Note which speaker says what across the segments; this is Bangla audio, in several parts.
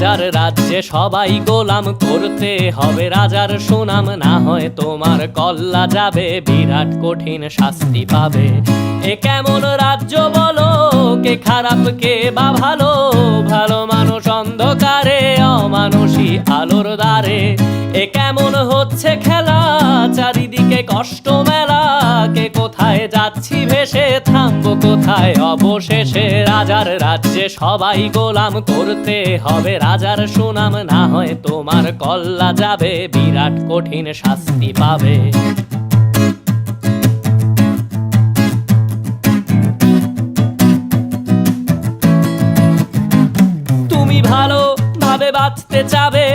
Speaker 1: রাজার রাজ্যে সবাই গোলাম, করতে হবে রাজার সুনাম, না হয় তোমার কল্লা যাবে, বিরাট কঠিন শাস্তি পাবে। এ কেমন রাজ্য বলো, কে খারাপ কে বা ভালো, ভালো মানুষ অন্ধকারে, অমানুষী আলোর দ্বারে। এ কেমন হচ্ছে খেলা, চারিদিকে কষ্ট মেলা, কে কোথায় যাচ্ছি ভেসে, থামবো কোথায় অবশেষে। রাজার রাজ্যে সবাই গোলাম, করতে হবে রাজার সুনাম, না হয় তোমার কল্লা যাবে, বিরাট কঠিন শাস্তি পাবে। তুমি ভালো ভাবে বাঁচতে চাবে,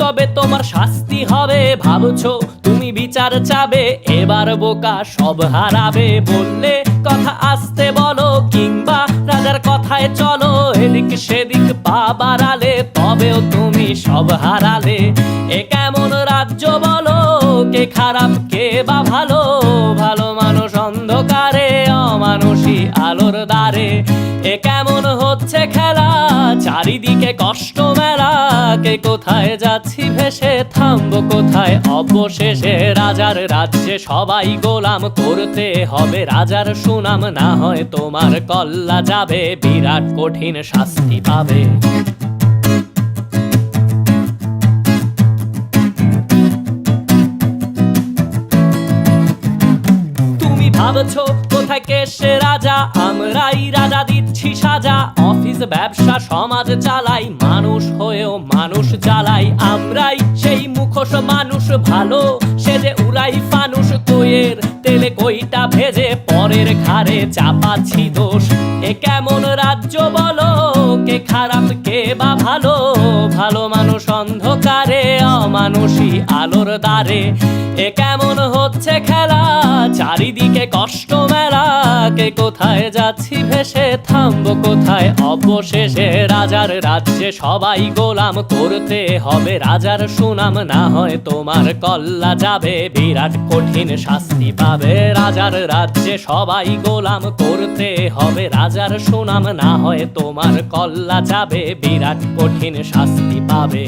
Speaker 1: তবে তোমার শাস্তি হবে। ভাবছো তুমি বিচার চাবে, এবার বোকা সব হারাবে। বললে কথা আসতে বলো, কিংবা রাজার কথায় চলো, এদিক সেদিক পা বাড়ালে, তবেও তুমি সব হারালে। এ কেমন রাজ্য বলো, কে খারাপ কে বা ভালো, ভালো মানুষ অন্ধকারে, অমানুষী আলোর দ্বারে। এ কেমন হচ্ছে খেলা, চারিদিকে কষ্ট মেলা, কে কোথায় যাচ্ছি ভেসে, থামবো কোথায় অবশেষে। রাজার রাজ্যে সবাই গোলাম, করতে হবে রাজার সুনাম, না হয় তোমার কল্লা যাবে, বিরাট কঠিন শাস্তি পাবে। তুমি ভাবছো কোথায় কে সে রাজা, আমরাই রাজা দিচ্ছি সাজা। অফিস ব্যবসা সমাজ চালাই, মানুষ হয়েও মানুষ জ্বালাই। আমরাই সেই মুখোশ মানুষ ভালো, সে যে উড়াই ফানুষ, কইয়ের তেলে কইটা ভেজে, পরের ঘাড়ে চাপাচ্ছি দোষ। এ কেমন রাজ্য বলো, কে খারাপ কে বা ভালো, ভালো মানুষ অন্ধকারে, অমানুষী আলোর দ্বারে। এ কেমন হচ্ছে খেলা, চারিদিকে কষ্ট মেলা, কে কোথায় যাচ্ছি ভেসে, থামবো কোথায় অবশেষে। রাজার রাজ্যে সবাই গোলাম, করতে হবে রাজার সুনাম, না হয় তোমার কল্লা যাবে, বিরাট কঠিন শাস্তি পাবে। রাজার রাজ্যে সবাই গোলাম, করতে হবে রাজার সুনাম, না হয় তোমার কল্লা যাবে, বিরাট কঠিন শাস্তি পাবে।